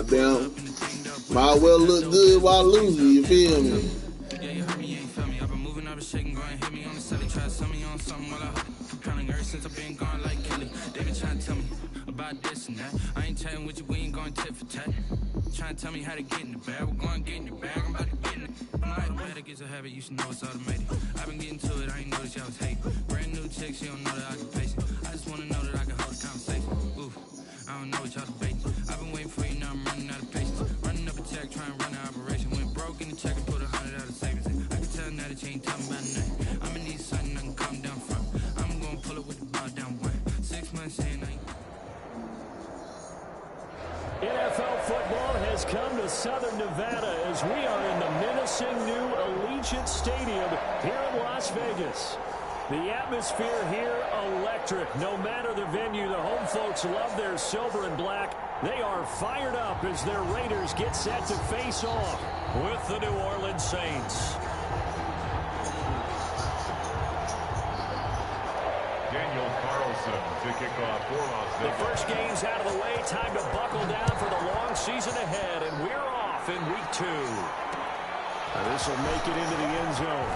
Goddamn. Might well look good while losing, you feel me? Yeah, you heard me, you ain't feel me. I've been moving out of shaking, go and hit me on the celly. Try to sell me on something while I compelling. Ever since I've been gone like Kelly. They been trying to tell me about this and that. I ain't chatting with you, we ain't going tit for tat. Trying to tell me how to get in the bag. We're going to get in your bag, I'm about to get in it. I'm automatic, it's a habit, you should know it's automated. I've been getting to it, I ain't noticed y'all was hating. Brand new chick, she don't know the occupation. I just wanna know that I can hold a conversation. Oof, I don't know what y'all debating. I've been waiting for you, now I'm running out of patience. Running up a check, trying to run an operation. Went broke in the check and put 100 out of savings. I can tell now that you ain't talking about nothing. I'ma need something I can calm down from. I'm gonna pull it with the bar down one. 6 months in, I ain't... NFL football has come to Southern Nevada as we are in the menacing new Allegiant Stadium here in Las Vegas. The atmosphere here electric. No matter the venue, the home folks love their silver and black. They are fired up as their Raiders get set to face off with the New Orleans Saints. Daniel Carlson to kick off for Las Vegas. The first game's out of the way. Time to buckle down for the long season ahead, and we're off in week 2. This will make it into the end zone.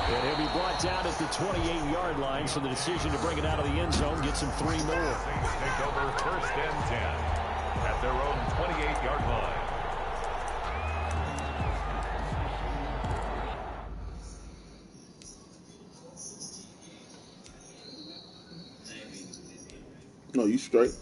And he'll be brought down at the 28-yard line, so the decision to bring it out of the end zone gets him 3 more. Saints take over first and 10 at their own 28-yard line. No, you straight.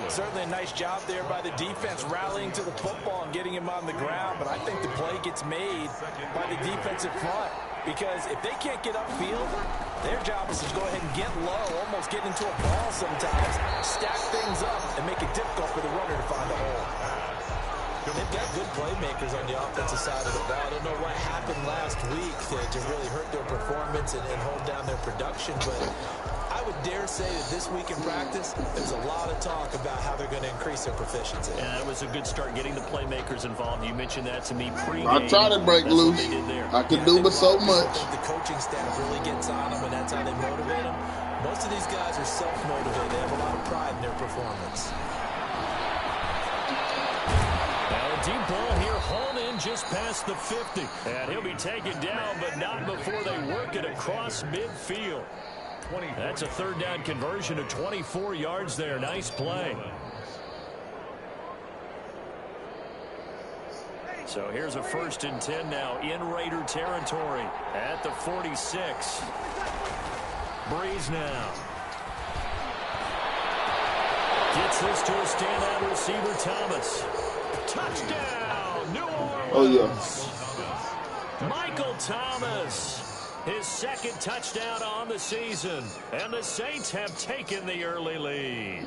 Certainly a nice job there by the defense, rallying to the football and getting him on the ground. But I think the play gets made by the defensive front, because if they can't get upfield, their job is to go ahead and get low, almost get into a ball sometimes, stack things up, and make it difficult for the runner to find a hole. They've got good playmakers on the offensive side of the ball. I don't know what happened last week to really hurt their performance and hold down their production, but I would dare say that this week in practice, there's a lot of talk about how they're going to increase their proficiency. Yeah, that was a good start getting the playmakers involved. You mentioned that to me pre-game. I try to break loose. I can do but so much. The coaching staff really gets on them, and that's how they motivate them. Most of these guys are self-motivated. They have a lot of pride in their performance. Now a deep ball here, hauled in just past the 50. And he'll be taken down, but not before they work it across midfield. That's a third down conversion of 24 yards there. Nice play. So here's a 1st and 10 now in Raider territory at the 46. Breeze now. Gets this to a standout receiver, Thomas. Touchdown, New Orleans. Oh, yeah. Michael Thomas. His 2nd touchdown on the season. And the Saints have taken the early lead.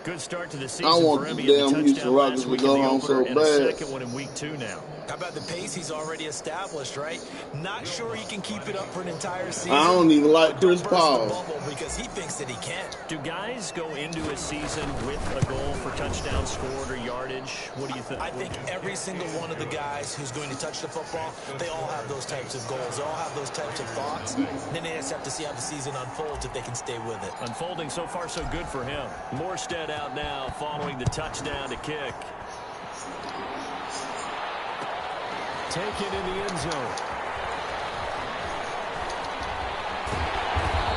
Good start to the season for him. He had the touchdown last week in the opener and a 2nd one in week 2 now. How about the pace he's already established, right? Not sure he can keep it up for an entire season. I don't even like Chris Paul. Because he thinks that he can. Do guys go into a season with a goal for touchdowns scored or yardage? What do you think? I think every single one of the guys who's going to touch the football, they all have those types of goals. They all have those types of thoughts. And then they just have to see how the season unfolds if they can stay with it. Unfolding so far so good for him. Morstead out now following the touchdown to kick. Taken in the end zone.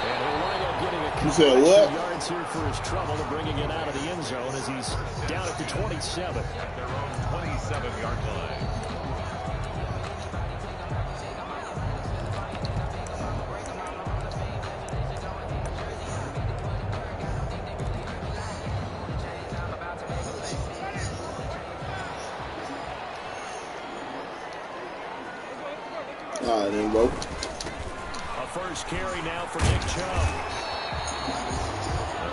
And he'll wind up getting a couple extra yards here for his trouble of bringing it out of the end zone as he's down at the 27. At their own 27-yard line. All right, then, bro. A first carry now for Nick Chubb.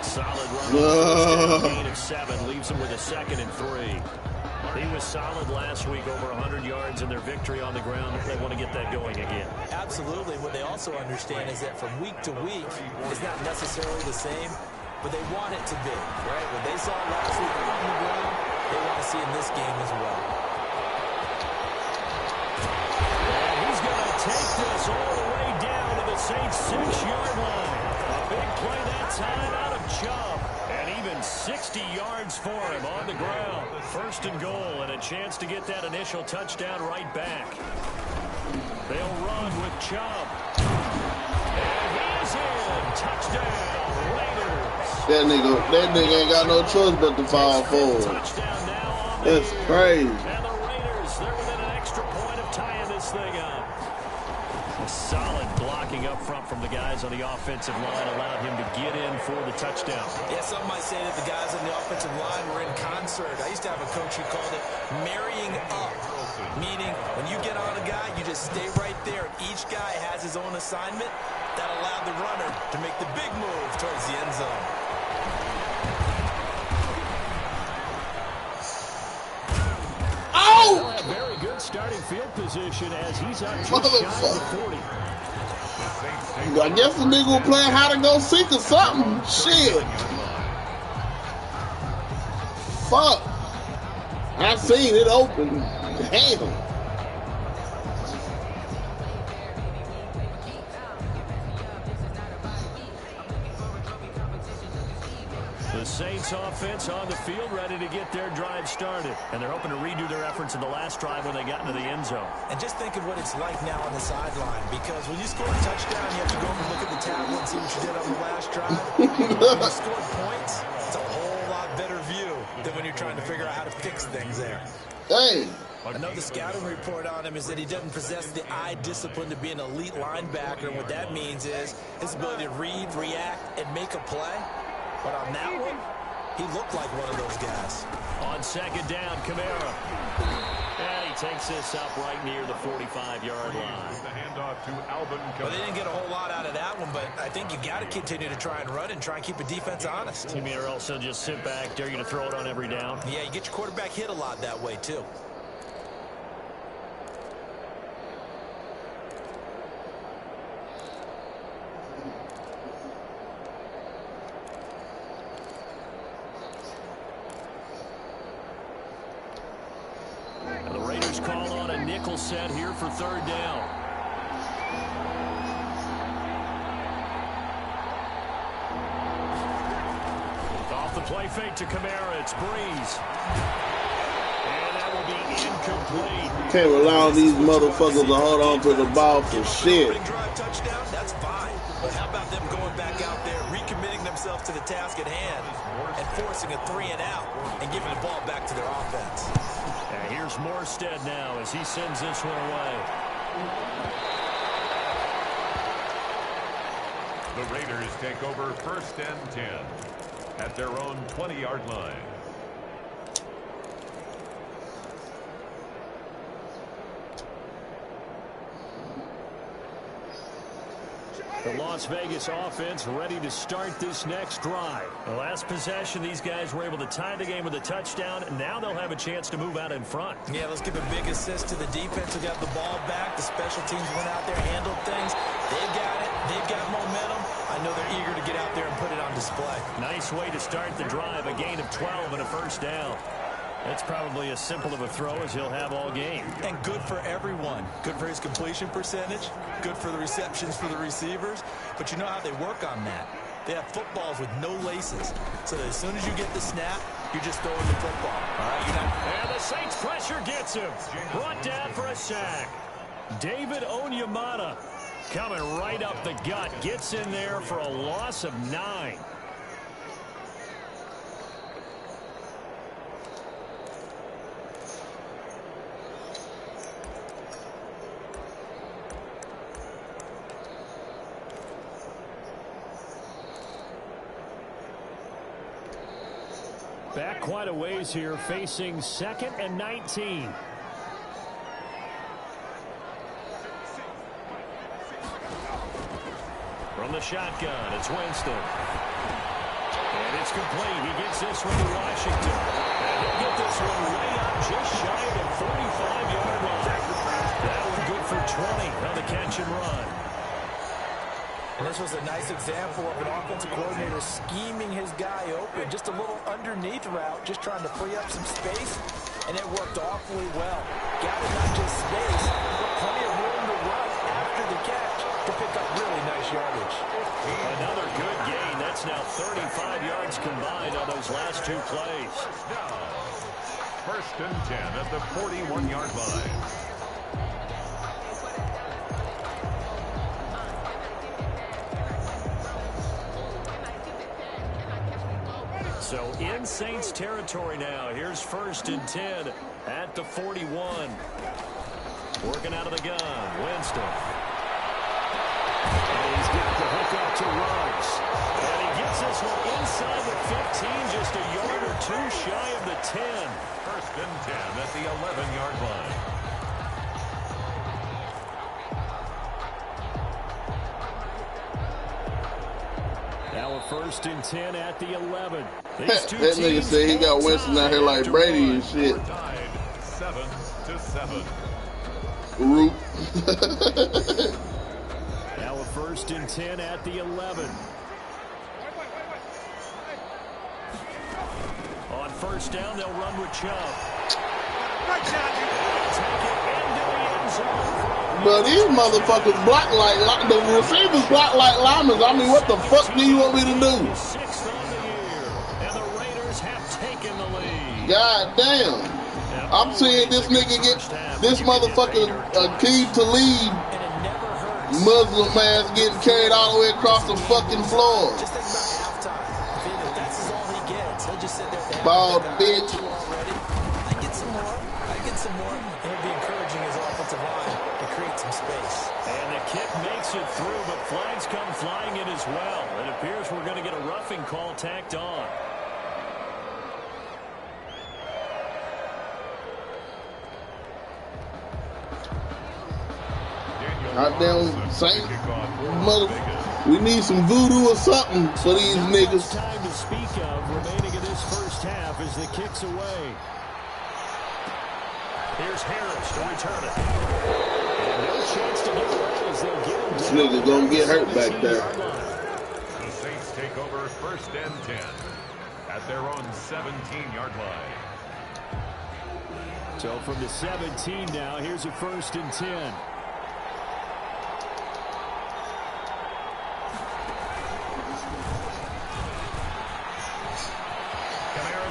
Solid run on first down, gain of 7, leaves them with a 2nd and 3. He was solid last week, over 100 yards in their victory on the ground. They want to get that going again. Absolutely. What they also understand is that from week to week, it's not necessarily the same, but they want it to be, right? What they saw last week on the ground, they want to see in this game as well. And he's going to take this all the way down to the Saints' 6-yard line. A big play that time out of Chubb. And even 60 yards for him on the ground. 1st and goal, and a chance to get that initial touchdown right back. They'll run with Chubb. And he's in. Touchdown, Raiders. That nigga ain't got no choice but to fall forward. Touchdown now on That's crazy. And the Raiders, they're within an extra point of tying this thing up. A solid blocking up front from the guys on the offensive line allowed him to get in for the touchdown. Yeah, some might say that the guys on the offensive line were in concert. I used to have a coach who called it marrying up, meaning when you get on a guy, you just stay right there. Each guy has his own assignment. That allowed the runner to make the big move towards the end zone. Oh! A very good starting field position as he's out just shy of the 40. I guess the nigga will play how to go seek or something. Shit. Fuck. I seen it open. Damn. The Saints offense on the field ready to get their drive started. And they're hoping to redo their efforts in the last drive when they got into the end zone. And just think of what it's like now on the sideline, because when you score a touchdown, you have to go over and look at the tablet and see what you did on the last drive. When you scored points, it's a whole lot better view than when you're trying to figure out how to fix things there. Hey. I know the scouting report on him is that he doesn't possess the eye discipline to be an elite linebacker. And what that means is his ability to read, react, and make a play. But on that one, he looked like one of those guys. On 2nd down, Kamara. And he takes this up right near the 45-yard line. The handoff to Alvin Kamara. Well, they didn't get a whole lot out of that one, but I think you got to continue to try and run and try and keep a defense honest. You mean or else they'll just sit back, dare you to throw it on every down? Yeah, you get your quarterback hit a lot that way, too. And the Raiders call on a nickel set here for 3rd down. Off the play fake to Kamara, it's Breeze. And that will be incomplete. Can't rely on these motherfuckers to hold on to the ball for shit. Drive touchdown, that's fine. But how about them going back out there, recommitting themselves to the task at hand, and forcing a 3 and out, and giving the ball back to their offense. And here's Morstead now as he sends this one away. The Raiders take over 1st and 10 at their own 20-yard line. The Las Vegas offense ready to start this next drive. The last possession, these guys were able to tie the game with a touchdown, and now they'll have a chance to move out in front. Yeah, let's give a big assist to the defense who got the ball back. The special teams went out there, handled things. They've got it. They've got momentum. I know they're eager to get out there and put it on display. Nice way to start the drive, a gain of 12 and a 1st down. That's probably as simple of a throw as he'll have all game. And good for everyone. Good for his completion percentage. Good for the receptions for the receivers. But you know how they work on that. They have footballs with no laces. So that as soon as you get the snap, you're just throwing the football. All right, you're not... And the Saints pressure gets him. Brought down for a sack. David Onyemata coming right up the gut. Gets in there for a loss of 9. Back quite a ways here, facing 2nd and 19. From the shotgun, it's Winston. It's complete. He gets this one to Washington. And he'll get this one way up just shy of the 45-yard line. That one good for 20 on the catch and run. And this was a nice example of an offensive coordinator scheming his guy open. Just a little underneath route, just trying to free up some space, and it worked awfully well. Gathered not just space, but plenty of room to run after the catch to pick up really nice yardage. Another good gain. That's now 35 yards combined on those last two plays. First and 10 at the 41-yard line. So in Saints territory now. Here's first and 10 at the 41. Working out of the gun, Winston. And he's got the hook up to Ruggs. And he gets this one inside the 15, just a yard or two shy of the 10. First and 10 at the 11-yard line. Now a first and 10 at the 11. That nigga said he got Winston out here like Brady and shit. We're tied 7-7. Root. Now a first and 10 at the 11. On first down, they'll run with Chubb. But these motherfuckers block like the receivers block like linemen. I mean, what the fuck do you want me to do? Sixth on the year, and the Raiders have taken the lead. God damn. I'm seeing this nigga get this motherfucker Akeem Talib Muslim man's getting carried all the way across the fucking floor. Just think about halftime. If that's all he gets, he'll just sit there. Bald bitch. I get some more. And it'll be encouraging his offensive line to create some space. And the kick makes it through, but flags come flying in as well. It appears we're going to get a roughing call tacked on. Goddamn Saint mother, we need some voodoo or something for these niggas. Time to speak of remaining in this first half as the kick's away. Here's Harris to return it. And no chance to get away as they'll get him. This nigga gonna get hurt back there. The Saints take over first and 10 at their own 17-yard line. So from the 17 now, here's a first and 10.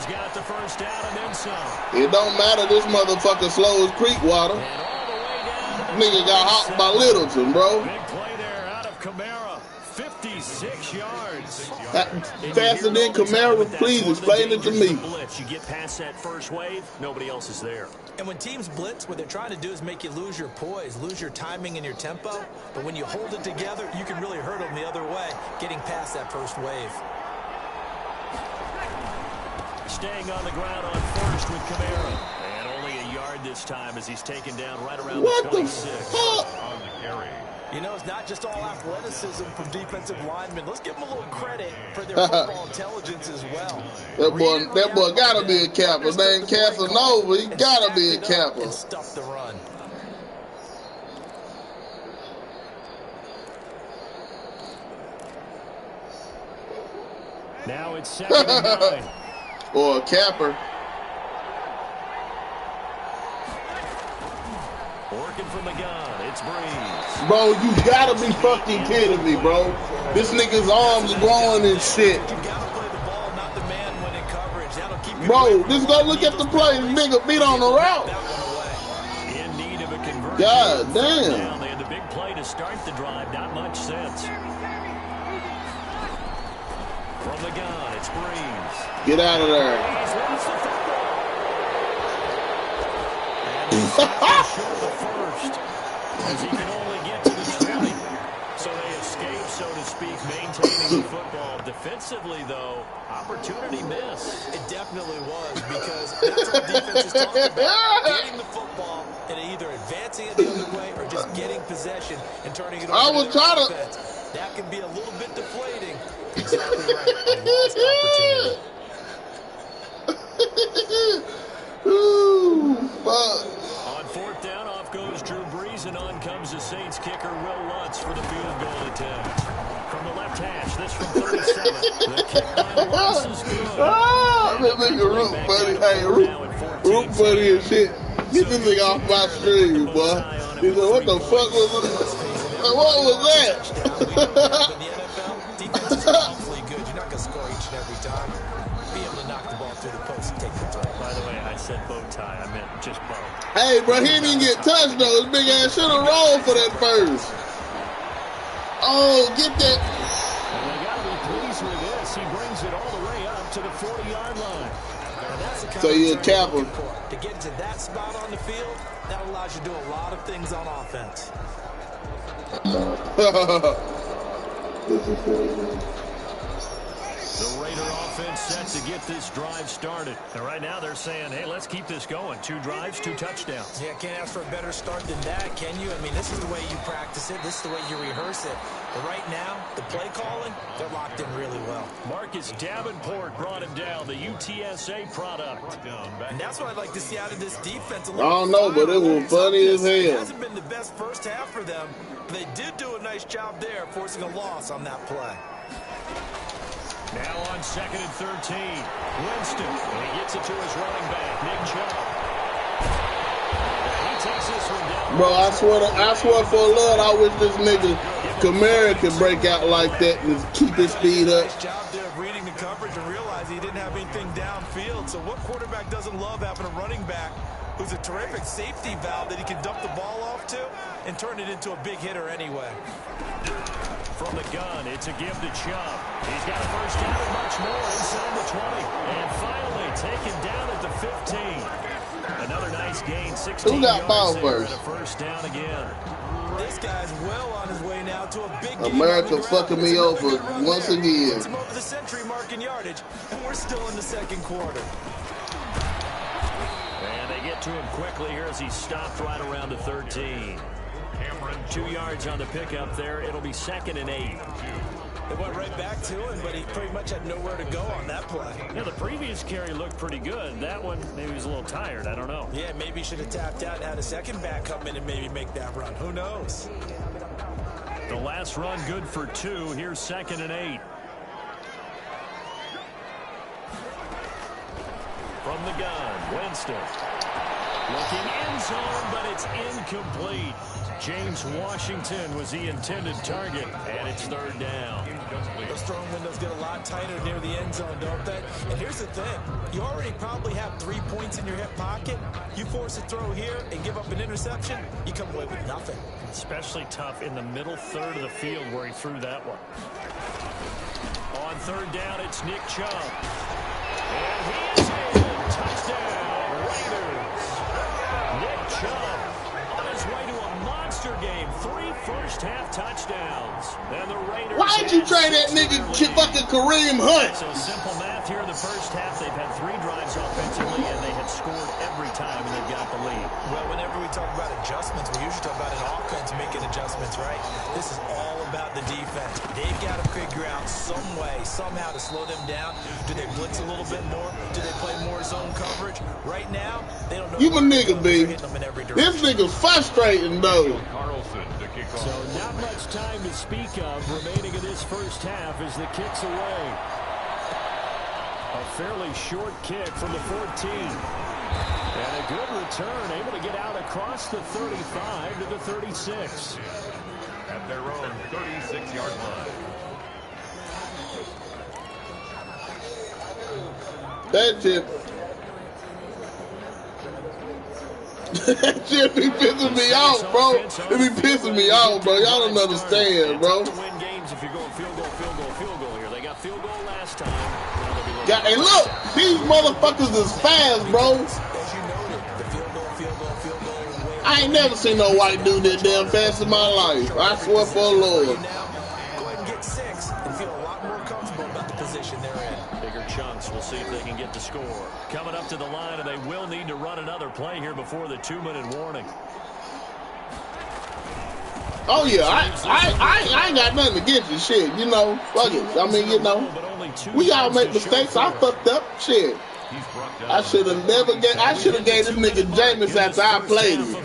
Got the first down and then some. It don't matter. This motherfucker slow as creek water. Nigga got hopped by Littleton, bro. Big play there out of Kamara. 56 yards. Faster than Kamara, please explain it to me. You get past that first wave, nobody else is there. And when teams blitz, what they're trying to do is make you lose your poise, lose your timing and your tempo. But when you hold it together, you can really hurt them the other way, getting past that first wave. Staying on the ground on first with Kamara. And only a yard this time as he's taken down right around the 26. On the carry. You know, it's not just all athleticism from defensive linemen. Let's give them a little credit for their football intelligence as well. That boy gotta be a capper. Name Casanova, he gotta be a capper. And stuff the run. Now it's second and 9. Or a capper. Working from the gun, it's Breeze. Bro, you gotta be fucking kidding me, bro. This nigga's arms are growing and shit. You gotta play the ball, not the man when in coverage. That'll keep you Bro, just go look at the play. This nigga beat on the route. In need of a conversion. God damn. They had the big play to start the drive. Not much sense. From the gun, it's Breeze. Get out of there. Breeze wins the football. And he's short of the first, as he can only get to the 20. So they escape, so to speak, maintaining the football. Defensively, though, opportunity miss. It definitely was, because that's what defense is talking about. Getting the football and either advancing it the other way or just getting possession and turning it over I was to trying defense. That can be a little bit deflating Exactly right. A lost opportunity. Ooh, fuck. On fourth down, off goes Drew Brees, and on comes the Saints kicker, Will Lutz, for the field goal attempt. From the left hash, this from 37. The kick by Lutz is good. Ah, that nigga Root buddy. Hey, Root buddy and shit. Get this nigga off my stream, boy. He said, what the fuck was that? What was that? Defense is awfully good. You're not going to score each and every time. Be able to knock the ball through the post and take the throw. By the way, I said bow tie. I meant just bow. Hey, bro, he didn't get touched, though. His big ass should have rolled for that first. Oh, get that. And they got to be pleased with this. He brings it all the way up to the 40-yard line. And that's the kind So of you're a capper. to get to that spot on the field, that allows you to do a lot of things on offense. The Raider offense set to get this drive started. And right now they're saying, hey, let's keep this going. 2 drives, 2 touchdowns. Yeah, can't ask for a better start than that, can you? I mean, this is the way you practice it. This is the way you rehearse it. But right now, the play calling, they're locked in really well. Marcus Davenport brought him down, the UTSA product. And that's what I'd like to see out of this defense. I don't know, but it was funny as hell. It hasn't been the best first half for them. But they did do a nice job there, forcing a loss on that play. Now on 2nd and 13. Winston. And he gets it to his running back, Nick Chubb. He takes this one down. Bro, I swear for Lord, I wish this nigga Kamara could break out like that and keep his speed up. Nice job there of reading the coverage and realizing he didn't have anything downfield. So what quarterback doesn't love having a running back who's a terrific safety valve that he can dump the ball off to and turn it into a big hitter anyway? From the gun, it's a give to Chubb. He's got a first down and much more inside the 20. And finally taken down at the 15. Another nice gain, 16 Who got ball yards first? and a first down again. This guy's well on his way now to a big game. America fucking me over once again. Puts him over the century mark in yardage, and we're still in the second quarter. And they get to him quickly here as he stopped right around the 13. 2 yards on the pickup there. It'll be 2nd and 8. It went right back to him, but he pretty much had nowhere to go on that play. Yeah, the previous carry looked pretty good. That one, maybe he was a little tired. I don't know. Yeah, maybe he should have tapped out and had a second back come in and maybe make that run. Who knows? The last run good for 2. Here's 2nd and 8. From the gun, Winston. Looking end zone, but it's incomplete. James Washington was the intended target, and it's 3rd down. Those throwing windows get a lot tighter near the end zone, don't they? And here's the thing. You already probably have 3 points in your hip pocket. You force a throw here and give up an interception, you come away with nothing. Especially tough in the middle third of the field where he threw that one. On 3rd down, it's Nick Chubb. And he is in. Touchdown, Raiders. Nick Chubb on his way to a monster game. 3 first-half touchdowns. And the Raiders. Why'd you trade that nigga fucking Kareem Hunt? So simple math here in the first half. They've had 3 drives offensively, and they have scored every time, and they've got the lead. Well, whenever we talk about adjustments, we usually talk about an offense making adjustments, right? This is all about the defense. They've got to figure out some way, somehow to slow them down. Do they blitz a little bit more? Do they play more zone coverage? Right now, they don't know. You my nigga, B. This nigga's frustrating, though. Carlson to kick off. So not much time to speak of remaining in this first half as the kick's away. A fairly short kick from the 14. And a good return, able to get out across the 35 to the 36. At their own 36-yard line. That shit. That shit be pissing me off, bro. It be pissing me off, bro. Y'all don't understand, bro. To win games if you're going field goal here. They got field goal last time. Yeah, hey, look, these motherfuckers is fast, bro. I ain't never seen no white dude that damn fast in my life. I swear for the Lord. Go ahead and get 6 and feel a lot more comfortable about the position they're in. Bigger chunks. We'll see if they can get the score. Coming up to the line, and they will need to run another play here before the 2-minute warning. Oh yeah, I ain't got nothing against you, shit. You know, fuck it. I mean, you know, we all make mistakes. I fucked up, shit. I should have never gave. I should have gave this nigga Jameis after I played him.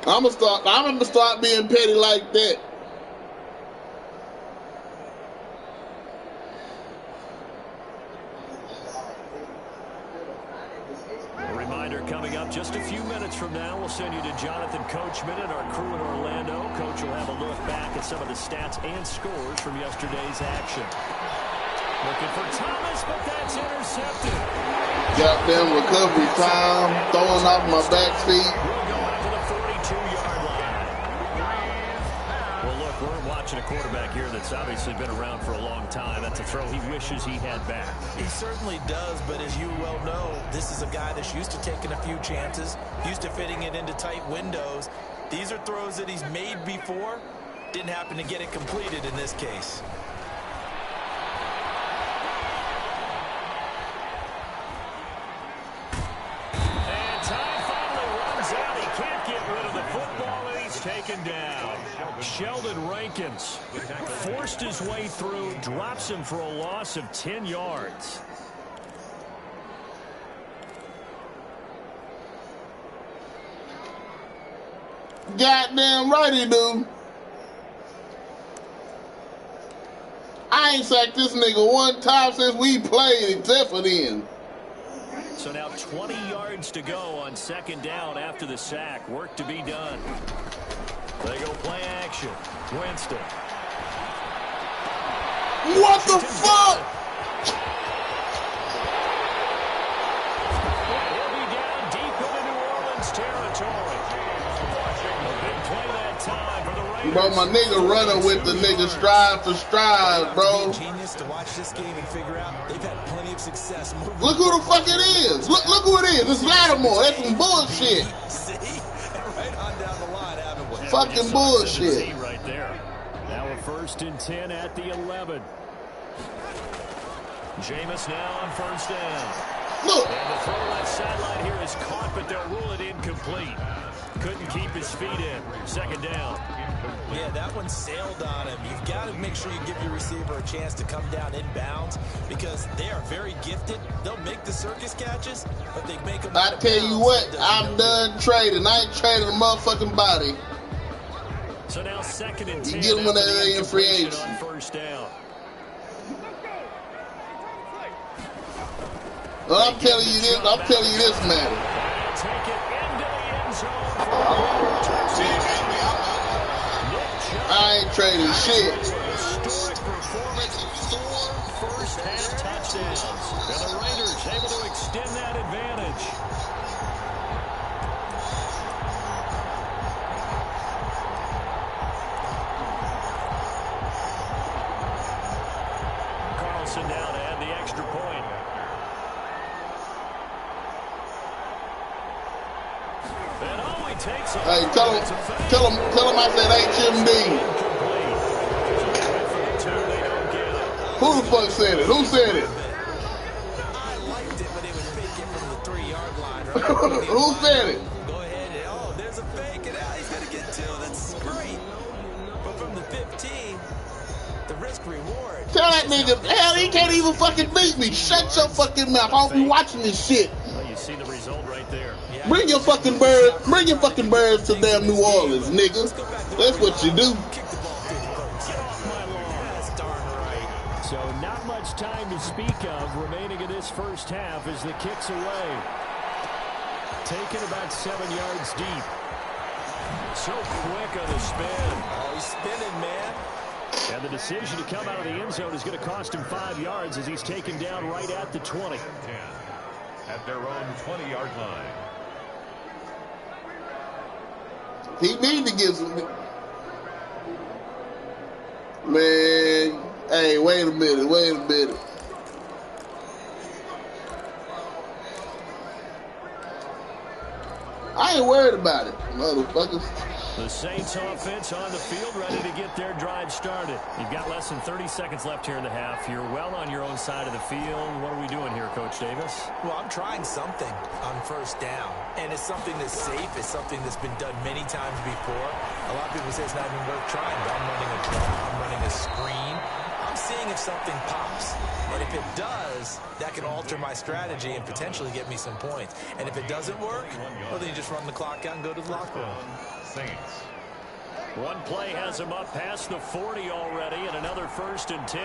I'm gonna start being petty like that. A reminder coming up just a few minutes from now. We'll send you to Jonathan Coachman and our crew in Orlando. Coach will have a look back at some of the stats and scores from yesterday's action. Looking for Thomas, but that's intercepted. Goddamn recovery time, throwing off my back feet. We'll go out to the 42-yard line. Well, look, we're watching a quarterback here that's obviously been around for a long time. That's a throw he wishes he had back. He certainly does, but as you well know, this is a guy that's used to taking a few chances, used to fitting it into tight windows. These are throws that he's made before. Didn't happen to get it completed in this case. Taken down. Sheldon Rankins forced his way through, drops him for a loss of 10 yards. Goddamn right he do. I ain't sacked this nigga one time since we played, except for then. So now 20 yards to go on second down after the sack. Work to be done. They go play action. Winston. What the fuck? He'll be down deep into New Orleans territory. A big play that time for the Raiders. Bro, my nigga running with the nigga stride for stride, bro. Genius to watch this game and figure out they've had plenty of success. Look who the fuck it is. Look who it is. It's Lattimore. That's some bullshit. See? Right on down the line, haven't we? Fucking bullshit. Right there. Now a 1st and 10 at the 11. Jameis now on first down. Look. And the throw left sideline here is caught, but they'll rule it incomplete. Couldn't keep his feet in. Second down. Yeah, that one sailed on him. You've got to make sure you give your receiver a chance to come down inbounds because they are very gifted. They'll make the circus catches, but they make them. I tell you what, I'm done trading. I ain't trading a motherfucking body. So now 2nd and 10. You get them when they're in free agency. On first down. Well, I'm telling you this matter. Take it into the end zone for I ain't trading shit. Historic performance, 4 first-half touchdowns. And the Raiders able to extend that advantage. Carlson now to add the extra point. And all he takes off. Hey, tell him I said HMD. Who the fuck said it? Who said it? I liked it, but it was fake it from the 3-yard line. Right? Who said it? Go ahead and, oh, there's a fake, and he's going to get 2. That's great. But from the 15, the risk reward. Tell that nigga, hell, he can't even fucking beat me. Shut your fucking mouth. I'll be watching this shit. Well, you see the result right there. Bring your fucking birds to damn New Orleans, nigga. That's what you do. So not much time to speak of remaining in this first half as the kick's away. Taken about 7 yards deep. So quick on the spin. Oh, he's spinning, man. And the decision to come out of the end zone is going to cost him 5 yards as he's taken down right at the 20. At their own 20-yard line. He need to get some. Man, hey, wait a minute. I ain't worried about it, motherfuckers. The Saints offense on the field, ready to get their drive started. You've got less than 30 seconds left here in the half. You're well on your own side of the field. What are we doing here, Coach Davis? Well, I'm trying something on first down, and it's something that's safe. It's something that's been done many times before. A lot of people say it's not even worth trying, but I'm running a draw. I'm running a screen. I'm seeing if something pops. And if it does, that can alter my strategy and potentially get me some points. And if it doesn't work, well, then you just run the clock out and go to the locker room. Saints. One play has him up past the 40 already, and another 1st and 10.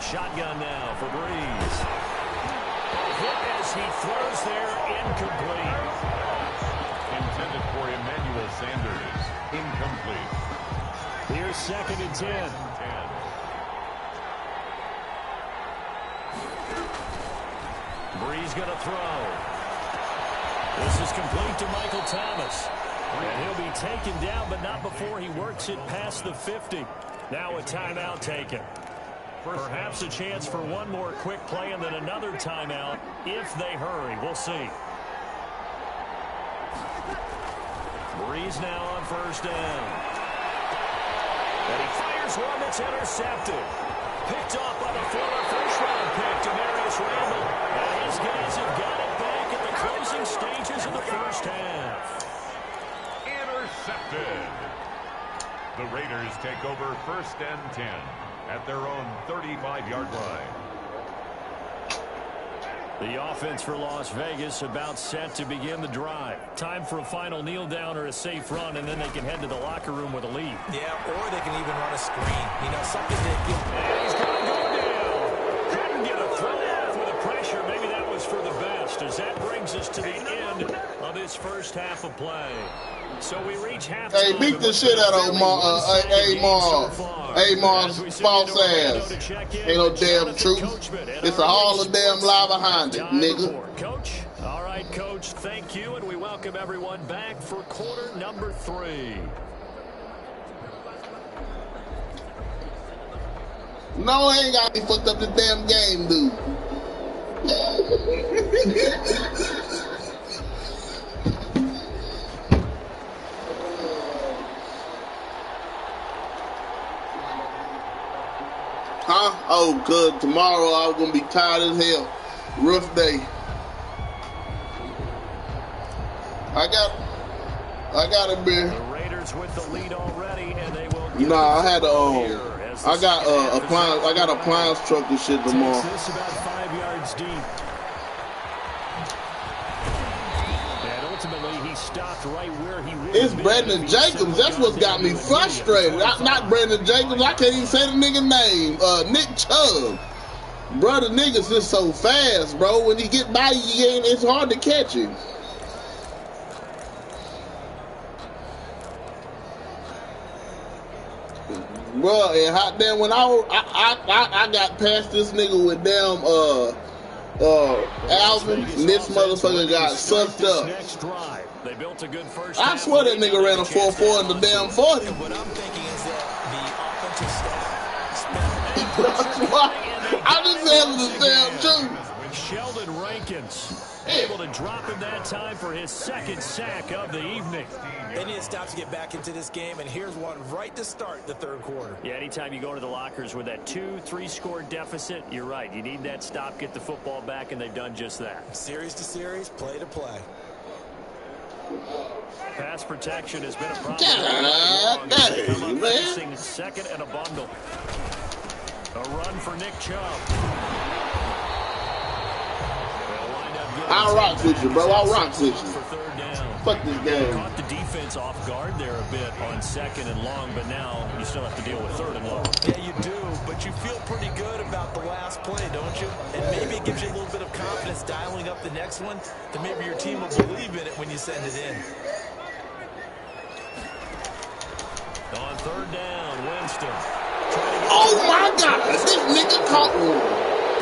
Shotgun now for Breeze. Hit as he throws there, incomplete. Intended for Emmanuel Sanders. Incomplete. Here's 2nd and 10. Breeze going to throw. This is complete to Michael Thomas. And he'll be taken down, but not before he works it past the 50. Now a timeout taken. Perhaps a chance for one more quick play and then another timeout if they hurry. We'll see. Breeze now on 1st down. And he fires one that's intercepted. Picked off by the former first-round pick, Demarius Randall. And his guys have got it back at the closing stages of the first half. Intercepted. The Raiders take over 1st and 10 at their own 35-yard line. The offense for Las Vegas about set to begin the drive. Time for a final kneel down or a safe run, and then they can head to the locker room with a lead. Yeah, or they can even run a screen. You know, something that can... And he's going to go down. Couldn't get a throw off with the pressure. Maybe that was for the best, as that brings us to the end of this first half of play. So we reach halftime. Hey, beat the shit out of Mars false ass. Ain't no damn truth. It's a Hall of damn lie behind it, nigga. Coach. All right, Coach, thank you, and we welcome everyone back for quarter number 3. No, I ain't got me fucked up the damn game, dude. Huh? Oh, good. Tomorrow I'm gonna be tired as hell. Rough day. I got a beer. The Raiders with the lead already, and they will. Nah, I had I got appliance truck and shit tomorrow. This about 5 yards deep. And ultimately, he stopped right where he would. It's Brandon Jacobs. That's what's got me frustrated. Not Brandon Jacobs. I can't even say the nigga name. Nick Chubb. Brother, niggas is so fast, bro. When he get by you, it's hard to catch him. Bro, and hot damn when I got past this nigga with damn Alvin, and this motherfucker got sucked up. I swear that nigga ran a 4.4 in the damn 40. What I'm thinking is that the offensive staff spent... I just telling the damn truth. Sheldon Rankins able to drop him that time for his 2nd sack of the evening. They need to stop to get back into this game, and here's one right to start the 3rd quarter. Yeah, anytime you go to the lockers with that 2-3 score deficit, you're right. You need that stop, get the football back, and they've done just that. Series to series, play to play. Pass protection has been a problem. God dang, man. 2nd and a bundle. A run for Nick Chubb. I'll rock with you, bro. I'll rock with you. Fuck this game. Caught the defense off guard there a bit on 2nd and long, but now you still have to deal with 3rd and long. Yeah, you do, but you feel pretty good about the last play, don't you? And maybe it gives you a little bit of confidence dialing up the next one, that maybe your team will believe in it when you send it in. On 3rd down, Winston. Oh my God, this nigga caught one.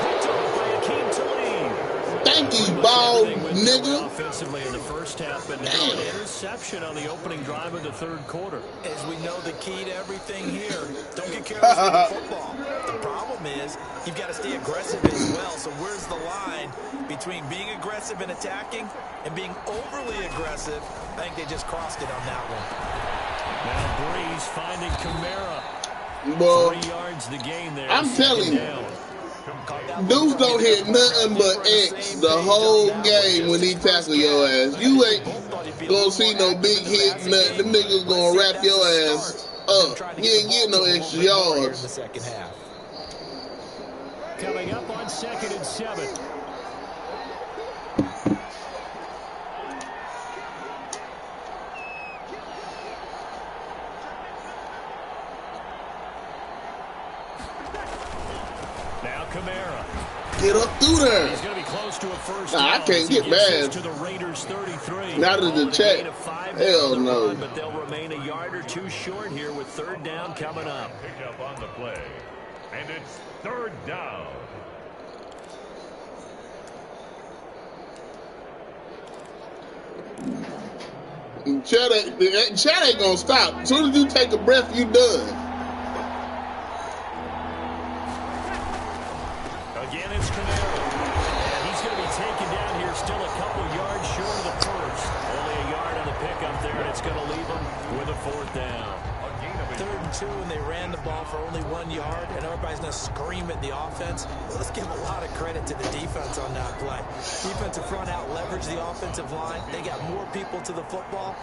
Picked off by Akeem Talib. Thank monkey ball, nigga. Offensively in the first half, but now an interception on the opening drive of the third quarter. As we know, the key to everything here, don't get careless with the football. The problem is you've got to stay aggressive as well. So where's the line between being aggressive and attacking and being overly aggressive? I think they just crossed it on that one. Now Breeze finding Kamara. Well, 3 yards the gain there. I'm telling you, dudes don't hit nothing but X the whole game when he tackle your ass. You ain't gonna see no big hit, nothing. Them niggas gonna wrap your ass up. You ain't getting no extra yards. Coming up on 2nd and 7. Now Kamara. Get up through there. He's going to be close to a first Nah, I down. can't get mad. To the Raiders 33. Not in the chat. Hell no. Run, but they'll remain a yard or two short here with 3rd down coming up. Pick up on the play. And it's 3rd down. Chat ain't gonna stop. As soon as you take a breath, you done. Again, it's Kamara. And he's going to be taken down here, still a couple yards short of the first. Only a yard on the pickup there, and it's going to leave him with a 4th down. 3rd and 2, and they ran the ball for only 1 yard, and everybody's going to scream at the offense. Let's give a lot of credit to the defense on that play. Defensive front out leveraged the offensive line. They got more people to the football.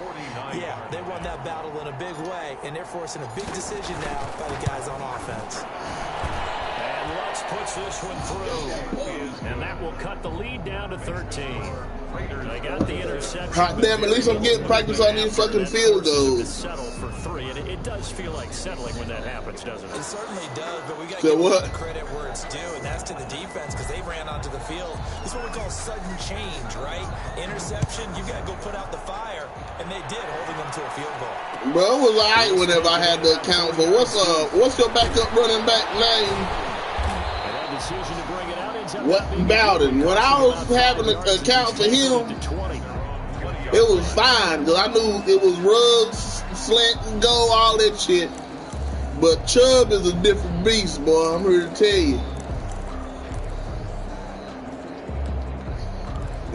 Yeah, they won that battle in a big way, and they're forcing a big decision now by the guys on offense. And Lutz puts this one through. And that will cut the lead down to 13. They got the interception. Hot damn, at least I'm getting practice on these fucking field goals. Settle for 3, and it does feel like settling when that happens, doesn't it? It certainly does, but we got to give the credit where it's due, and that's to the defense because they ran onto the field. This is what we call sudden change, right? Interception, you got to go put out the fire, and they did, holding them to a field goal. Bro, it was alright whenever I had to account for what's your backup running back name? Decision to bring it out. What Bowden? When I was having to account for him, it was fine because I knew it was Ruggs, slant and go, all that shit. But Chubb is a different beast, boy. I'm here to tell you.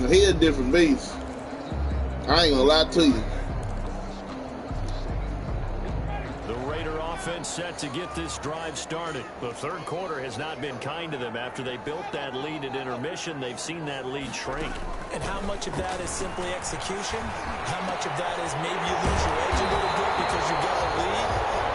He a different beast. I ain't gonna lie to you. Offense set to get this drive started. The third quarter has not been kind to them. After they built that lead at intermission, they've seen that lead shrink. And how much of that is simply execution? How much of that is maybe you lose your edge a little bit because you got a lead?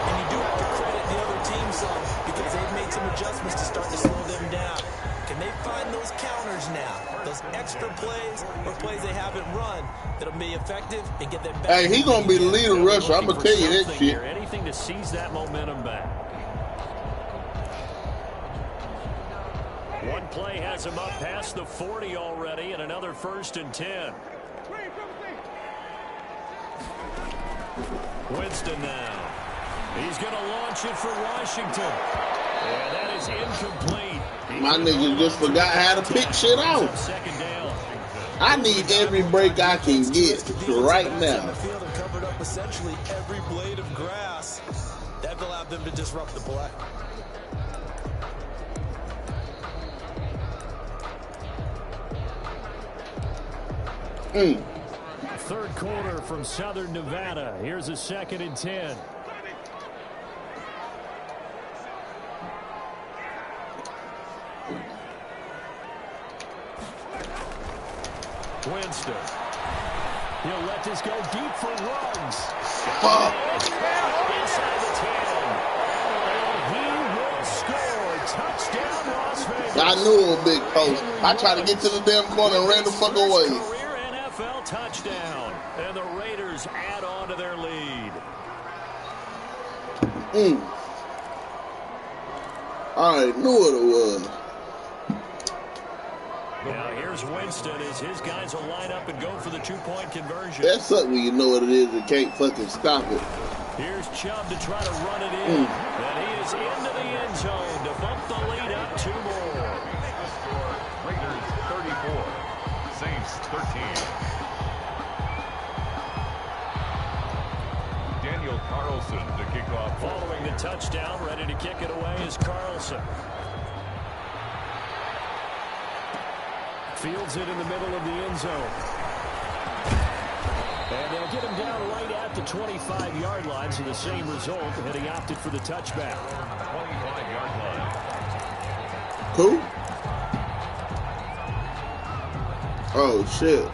And you do have to credit the other team some because they've made some adjustments to start to slow them down. Can they find those counters now? Those extra plays or plays they haven't run that'll be effective and get them back. Hey, he gonna be the leader rusher. I'm gonna tell you that shit. Anything to seize that momentum back. One play has him up past the 40 already, and another 1st and 10. Winston now. He's going to launch it for Washington. And that is incomplete. My niggas just forgot how to pick shit out. I need every break I can get right now. Covered up essentially every blade of grass. That allowed them to disrupt the play. Third quarter from Southern Nevada. Here's a 2nd and 10. Winston. He'll let this go deep for Ruggs. Inside the 10. And he will score. Touchdown, Las Vegas. I knew it was big post. I tried to get to the damn corner and ran the fuck away. Career NFL touchdown. And the Raiders add on to their lead. I knew what it was. Now here's Winston as his guys will line up and go for the 2-point conversion. That's something when you know what it is and can't fucking stop it. Here's Chubb to try to run it in. And he is into the end zone to bump the lead up 2 more. Raiders 34, Saints 13. Daniel Carlson to kick off. Following the touchdown, ready to kick it away is Carlson. Fields it in the middle of the end zone. And they'll get him down right at the 25-yard line, so the same result, and he opted for the touchback. 25-yard line. Who? Oh, shit.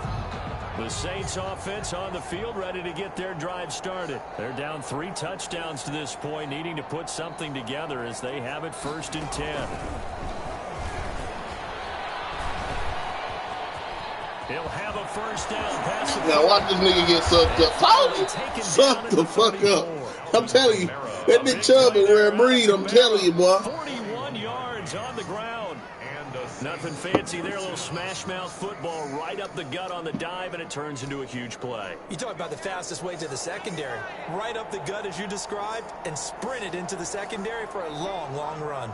The Saints offense on the field, ready to get their drive started. They're down 3 touchdowns to this point, needing to put something together as they have it 1st and 10. He'll have a first down. Now watch this nigga get sucked up. Told you, suck the fuck up. I'm telling you, that Nick Chubb is where it breed. I'm telling you, boy. 41 yards on the ground. Nothing fancy there. A little smash mouth football right up the gut on the dive, and it turns into a huge play. You talk about the fastest way to the secondary. Right up the gut as you described and sprinted into the secondary for a long, long run.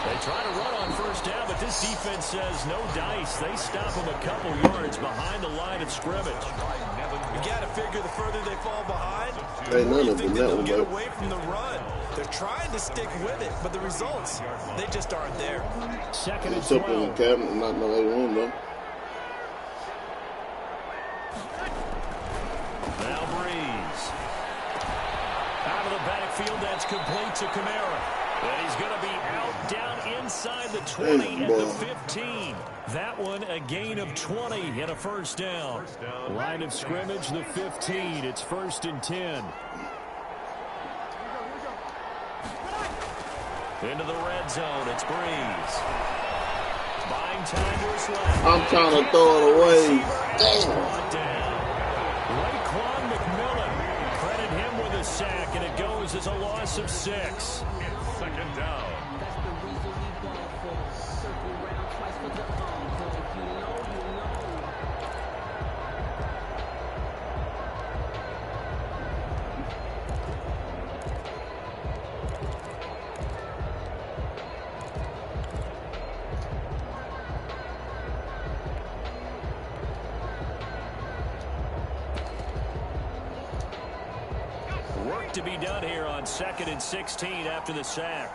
They try to run on first down, but this defense says no dice. They stop them a couple yards behind the line of scrimmage. You got to figure the further they fall behind, Ain't the more none you of think them they'll that get one, away from the run. They're trying to stick with it, but the results, they just aren't there. 2nd and It's up in the 12. cabinet, not in the other room, though. Now Breeze. Out of the backfield, that's complete to Kamara. And he's going to be out down inside the 20 at the 15. That one a gain of 20 and a first down. Line of scrimmage, the 15. It's 1st and 10. Into the red zone, it's Breeze. Buying time to his left. I'm trying to throw it away. Damn. Raekwon McMillan. Credit him with a sack, and it goes as a loss of 6. 2nd down. Work to be done here on 2nd and 16 after the sack.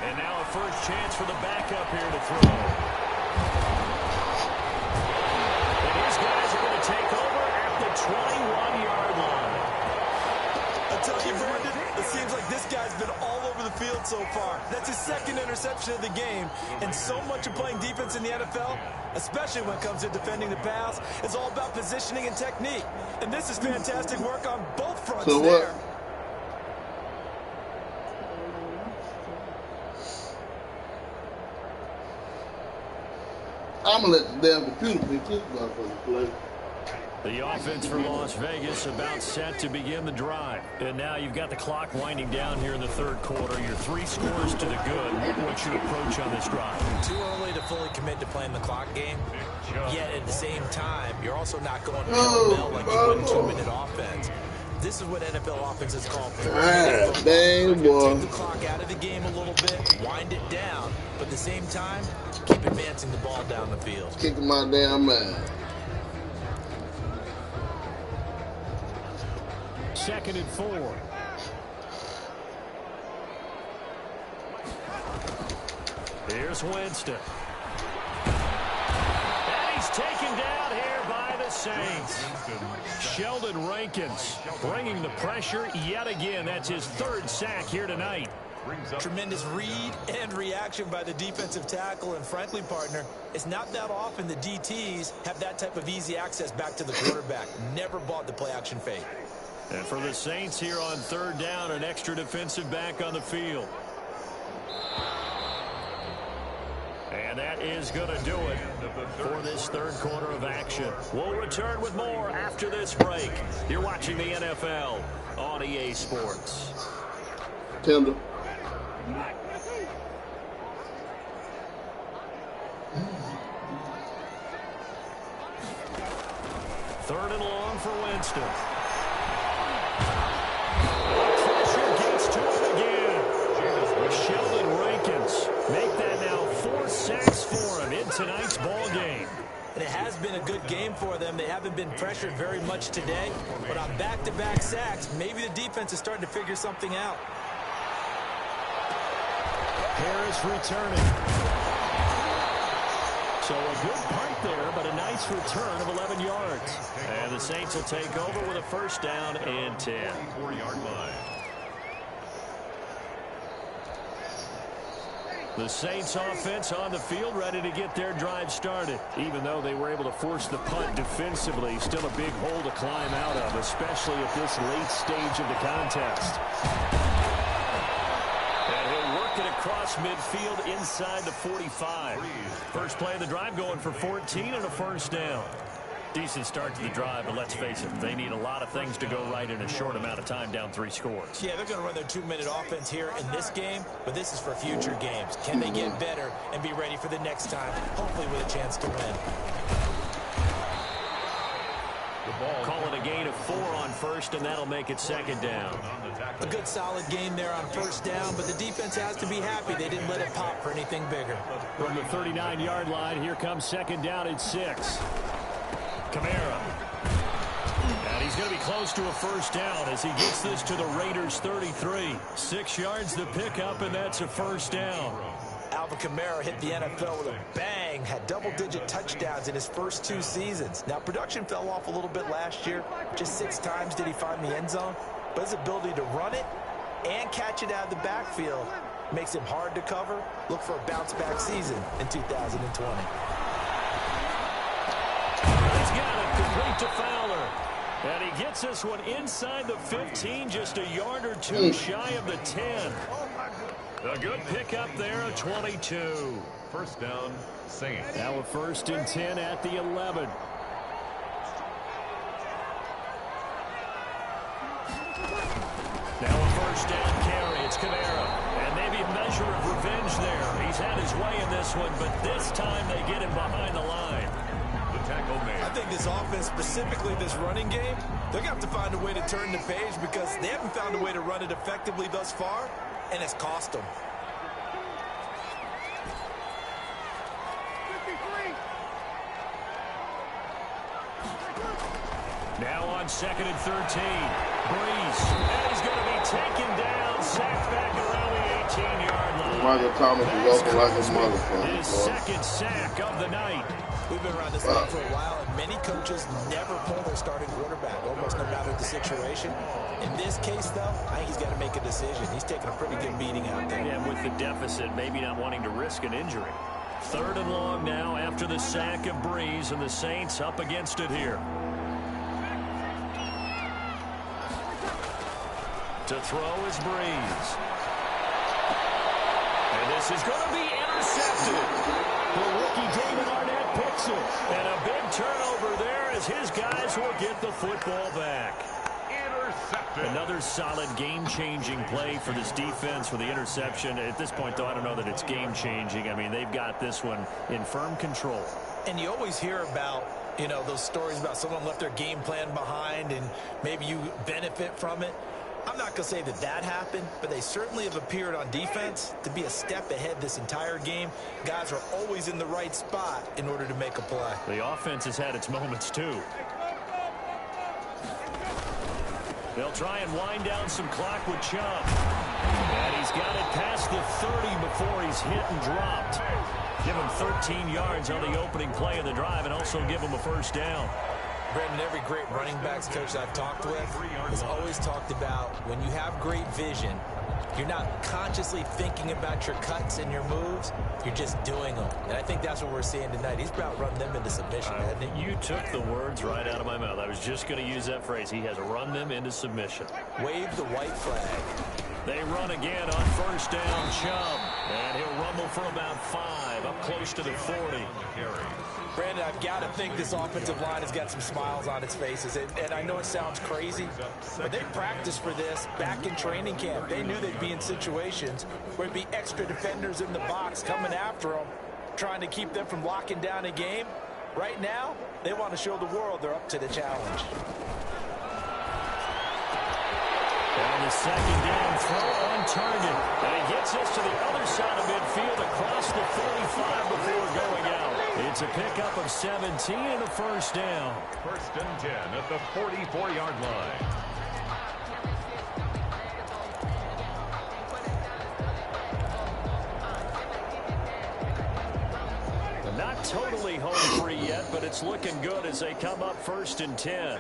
And now a first chance for the backup here to throw. And his guys are going to take over at the 21-yard line. I tell you, Brandon, it seems like this guy's been all over the field so far. That's his 2nd interception of the game. And so much of playing defense in the NFL, especially when it comes to defending the pass, is all about positioning and technique. And this is fantastic work on both fronts So there. what? I'm going to let the damn computer pick this motherfucker play. The offense for Las Vegas about set to begin the drive. And now you've got the clock winding down here in the 3rd quarter. Your 3 scores to the good. What's your approach on this drive? Too early to fully commit to playing the clock game. Yet at the same time, you're also not going pell-mell like you would in 2-minute offense. This is what NFL offenses call Dang, boy. Take the clock out of the game a little bit, wind it down, but at the same time, keep advancing the ball down the field. Kicking my damn man. 2nd and 4. Here's Winston. And he's taken down here by the Saints. Sheldon Rankins bringing the pressure yet again. That's his 3rd sack here tonight. Tremendous read and reaction by the defensive tackle, and frankly, partner, it's not that often the DTs have that type of easy access back to the quarterback. Never bought the play action fake. And for the Saints here on 3rd down, an extra defensive back on the field. And that is going to do it for this 3rd quarter of action. We'll return with more after this break. You're watching the NFL on EA Sports. Tender. Third and long for Winston. Pressure gets to him again. Sheldon Rankins sacks for him in tonight's ball game. And it has been a good game for them. They haven't been pressured very much today. But on back-to-back sacks, maybe the defense is starting to figure something out. Harris returning. So a good punt there, but a nice return of 11 yards. And the Saints will take over with a first down and 10. 4-yard line. The Saints offense on the field ready to get their drive started. Even though they were able to force the punt defensively, still a big hole to climb out of, especially at this late stage of the contest. And he'll work it across midfield inside the 45. First play of the drive going for 14 and a first down. Decent start to the drive, but let's face it, they need a lot of things to go right in a short amount of time, down 3 scores. Yeah, they're going to run their 2-minute offense here in this game, but this is for future games. Can they get better and be ready for the next time, hopefully with a chance to win? Call it a gain of 4 on first, and that'll make it second down. A good solid game there on first down, but the defense has to be happy they didn't let it pop for anything bigger. From the 39-yard line, here comes second down and 6. Kamara. And he's going to be close to a first down as he gets this to the Raiders' 33. 6 yards the pickup, and that's a first down. Alvin Kamara hit the NFL with a bang, had double-digit touchdowns in his first 2 seasons. Now, production fell off a little bit last year. Just 6 times did he find the end zone. But his ability to run it and catch it out of the backfield makes him hard to cover. Look for a bounce-back season in 2020. He's got it, complete to Fowler. And he gets this one inside the 15, just a yard or 2 shy of the 10. A good pickup there, a 22. First down, Saints. Now a first and 10 at the 11. Now a first down carry. It's Kamara. And maybe a measure of revenge there. He's had his way in this one, but this time they get him behind the line. The tackle made. I think this offense, specifically this running game, they're going to have to find a way to turn the page because they haven't found a way to run it effectively thus far, and it's cost them. Now on second and 13. Breeze. And he's going to be taken down, sacked back around the 18-yard line. Michael Thomas is open like a motherfucker. His second sack of the night. We've been around this league for a while, and many coaches never pull their starting quarterback, almost no matter the situation. In this case, though, I think he's got to make a decision. He's taking a pretty good beating out there. Yeah, with the deficit, maybe not wanting to risk an injury. Third and long now after the sack of Breeze, and the Saints up against it here. To throw is Breeze. And this is going to be intercepted. The rookie David Arnett picks it. And a big turnover there as his guys will get the football back. Intercepted. Another solid game-changing play for this defense with the interception. At this point, though, I don't know that it's game-changing. I mean, they've got this one in firm control. And you always hear about, you know, those stories about someone left their game plan behind and maybe you benefit from it. I'm not going to say that that happened, but they certainly have appeared on defense to be a step ahead this entire game. Guys are always in the right spot in order to make a play. The offense has had its moments, too. They'll try and wind down some clock with Chubb. And he's got it past the 30 before he's hit and dropped. Give him 13 yards on the opening play of the drive and also give him a first down. Brandon, every great running backs coach I've talked with has always talked about when you have great vision, you're not consciously thinking about your cuts and your moves. You're just doing them. And I think that's what we're seeing tonight. He's about run them into submission, hasn't he? You took the words right out of my mouth. I was just going to use that phrase. He has run them into submission. Wave the white flag. They run again on first down, Chubb. And he'll rumble for about 5, up close to the 40. Brandon, I've got to think this offensive line has got some smiles on its faces. And I know it sounds crazy, but they practiced for this back in training camp. They knew they'd be in situations where there'd be extra defenders in the box coming after them, trying to keep them from locking down a game. Right now, they want to show the world they're up to the challenge. And the second down throw on target. And he gets us to the other side of midfield across the 45 before going out. It's a pickup of 17 and a first down. First and 10 at the 44-yard line. Not totally home free yet, but it's looking good as they come up first and 10.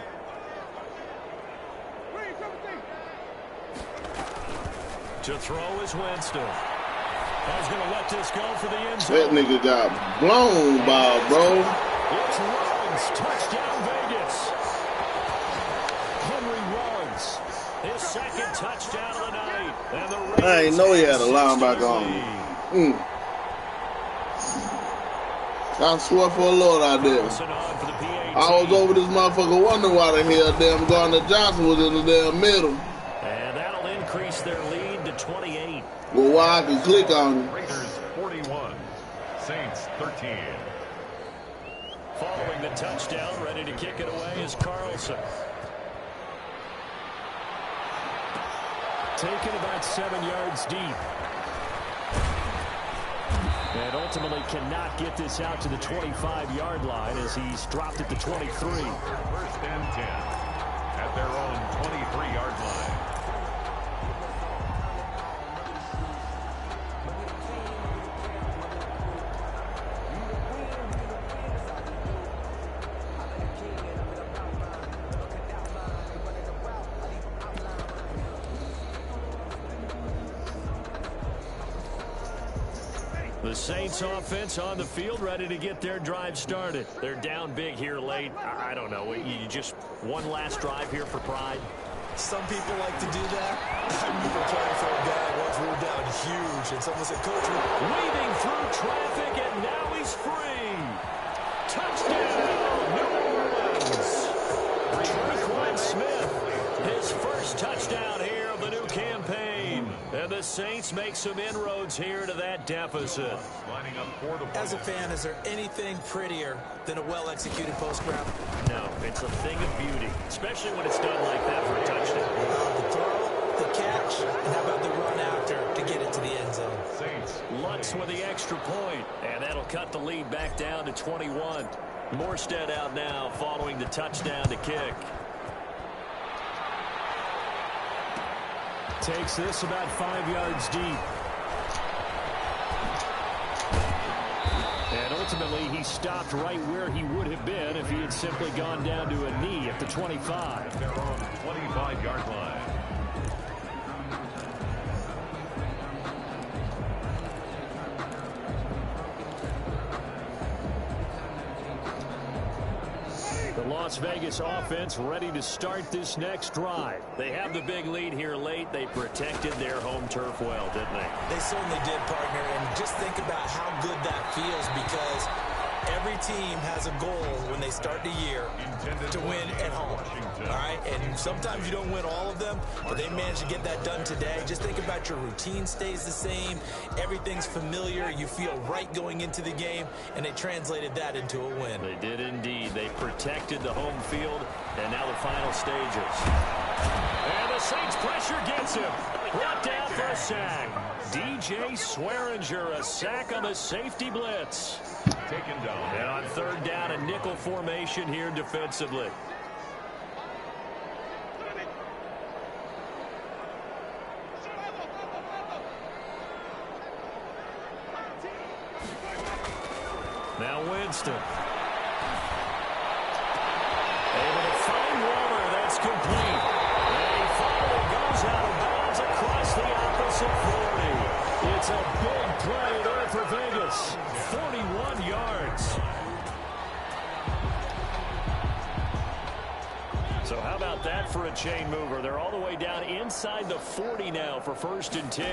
To throw is Winston. I was going to let this go for the end zone. That nigga got blown by, bro. It's Rollins. Touchdown, Vegas. Henry Rollins. His second touchdown of the night. And the I ain't know he had a linebacker on him. I swear for the Lord I did. I was over this motherfucker wondering why the hell damn Gardner Johnson was in the damn middle. And that'll increase their lead to 28. Well, why I can click on it. Raiders 41, Saints 13. Following the touchdown, ready to kick it away is Carlson. Taken about 7 yards deep. And ultimately cannot get this out to the 25-yard line as he's dropped at the 23. First and 10 at their own 23-yard line. The Saints offense on the field, ready to get their drive started. They're down big here late. I don't know. You just one last drive here for pride. Some people like to do that. I remember playing for a guy once we were down huge, and someone said, Coach, weaving through traffic, and now he's free. Touchdown, New Orleans. Raekwon Smith, his first touchdown here of the new campaign. And the Saints make some inroads here to that deficit. As a fan, is there anything prettier than a well-executed post grab? No, it's a thing of beauty, especially when it's done like that for a touchdown. The throw, the catch, and how about the run after to get it to the end zone? Saints. Lutz with the extra point, and that'll cut the lead back down to 21. Morstead out now following the touchdown to kick. Takes this about 5 yards deep. And ultimately, he stopped right where he would have been if he had simply gone down to a knee at the 25. Their own 25-yard line. The Las Vegas offense ready to start this next drive. They have the big lead here late. They protected their home turf well, didn't they? They certainly did, partner. And just think about how good that feels, because every team has a goal when they start the year to win at home. All right? And sometimes you don't win all of them, but they managed to get that done today. Just think about your routine stays the same. Everything's familiar. You feel right going into the game, and they translated that into a win. They did indeed. They protected the home field, and now the final stages. And the Saints pressure gets him. Brought down for a sack. DJ Swearinger, a sack on the safety blitz. Taken down. And on third down, a nickel formation here defensively. Now Winston. Able to find Waller. That's complete. And he finally goes out of bounds across the opposite 40. It's a big play there for Vegas. 41 yards. So how about that for a chain mover? They're all the way down inside the 40 now for first and 10.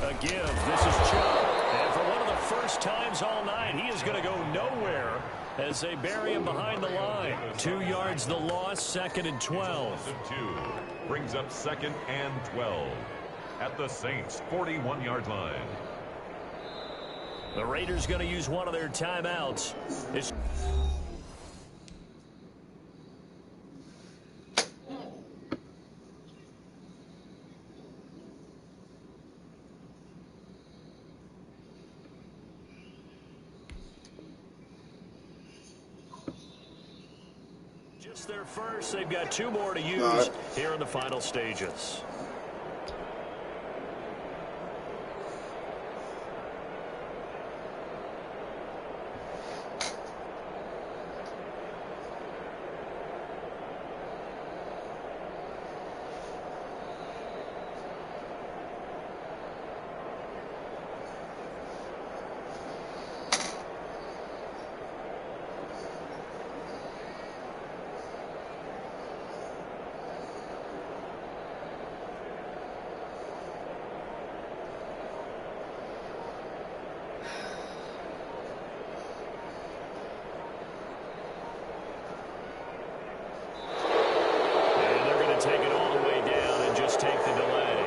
Again, this is Chubb. And for one of the first times all night, he is going to go nowhere as they bury him behind the line. 2 yards the loss, second and 12. 2 brings up second and 12 at the Saints' 41-yard line. The Raiders going to use one of their timeouts. Just their first. They've got 2 more to use here in the final stages. Take it all the way down and just take the delay.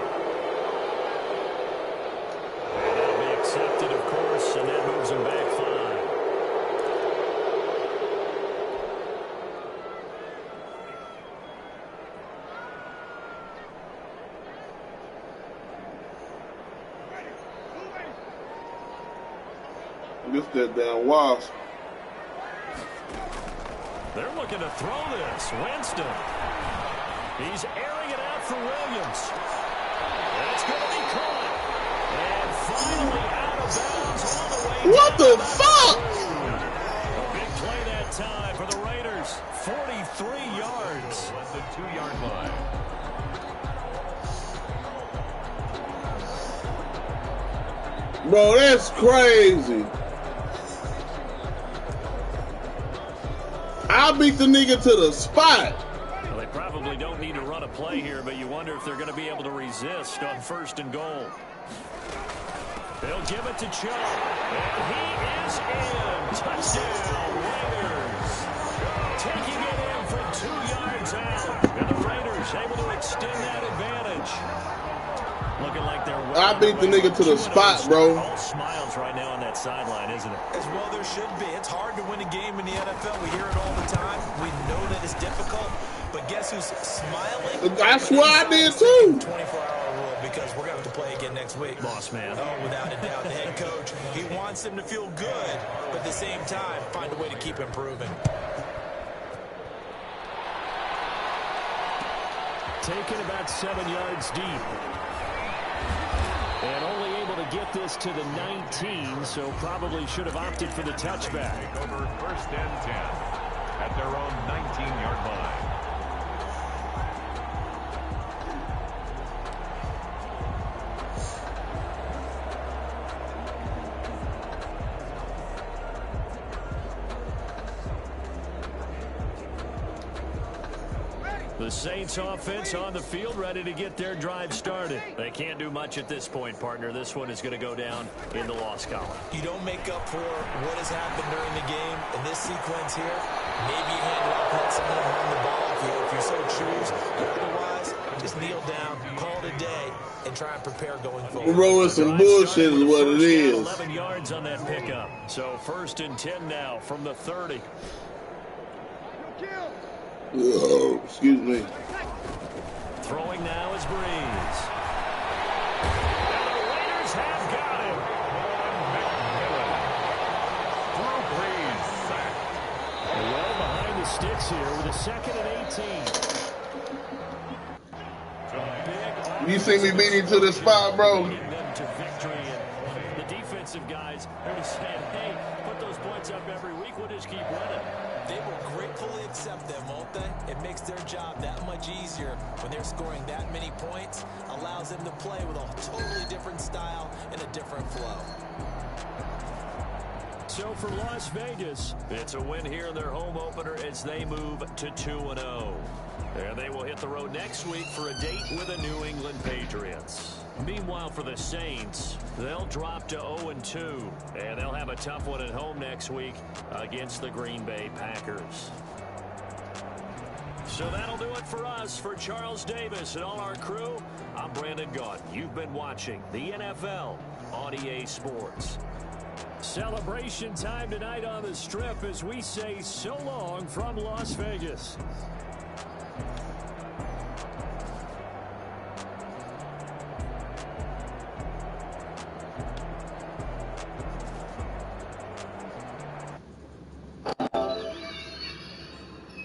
And that'll be accepted, of course, and that moves them back 5. This that damn wasp. They're looking to throw this. Winston. He's airing it out for Williams. And it's going to be caught. And finally out of bounds all the way. What the fuck? A big play that time for the Raiders. 43 yards. At the 2-yard line. Bro, that's crazy. I beat the nigga to the spot. Well, they probably don't need to run a play here, but you wonder if they're going to be able to resist on 1st and goal. They'll give it to Chubb. And he is in. Touchdown, Raiders. Taking it in from 2 yards out. And the Raiders able to extend that advantage. Looking like they're I beat the nigga to the spot, bro. All smiles right now on that sideline, isn't it? As well there should be. It's hard to win a game in the NFL. We hear it all the time. We know that it's difficult. But guess who's smiling? I swear I did too. 24-hour rule because we're going to have to play again next week. Boss man. Oh, without a doubt. The head coach, he wants them to feel good. But at the same time, find a way to keep improving. Taken about 7 yards deep. And only able to get this to the 19, so probably should have opted for the touchback. Take over 1st and 10 at their own 19-yard line. The Saints offense on the field, ready to get their drive started. They can't do much at this point, partner. This one is going to go down in the loss column. You don't make up for what has happened during the game in this sequence here. Maybe you hand it off, let someone run the ball if you so choose. Otherwise, just kneel down, call it a day, and try and prepare going forward. Bro, it's some bullshit is what it is. 11 yards on that pickup. So 1st and 10 now from the 30. Oh, excuse me. Throwing now is Breeze. And the Raiders have got him. Drew Brees sacked. Well behind the sticks here with a 2nd and 18. You see me beating to the spot, bro? Getting them to victory. And the defensive guys are saying, hey, put those points up every week. We'll just keep winning. They will gratefully accept them, won't they? It makes their job that much easier when they're scoring that many points. Allows them to play with a totally different style and a different flow. So for Las Vegas, it's a win here in their home opener as they move to 2-0. And they will hit the road next week for a date with the New England Patriots. Meanwhile, for the Saints, they'll drop to 0-2, and they'll have a tough one at home next week against the Green Bay Packers. So that'll do it for us. For Charles Davis and all our crew, I'm Brandon Gaudin. You've been watching the NFL on EA Sports. Celebration time tonight on the Strip as we say so long from Las Vegas.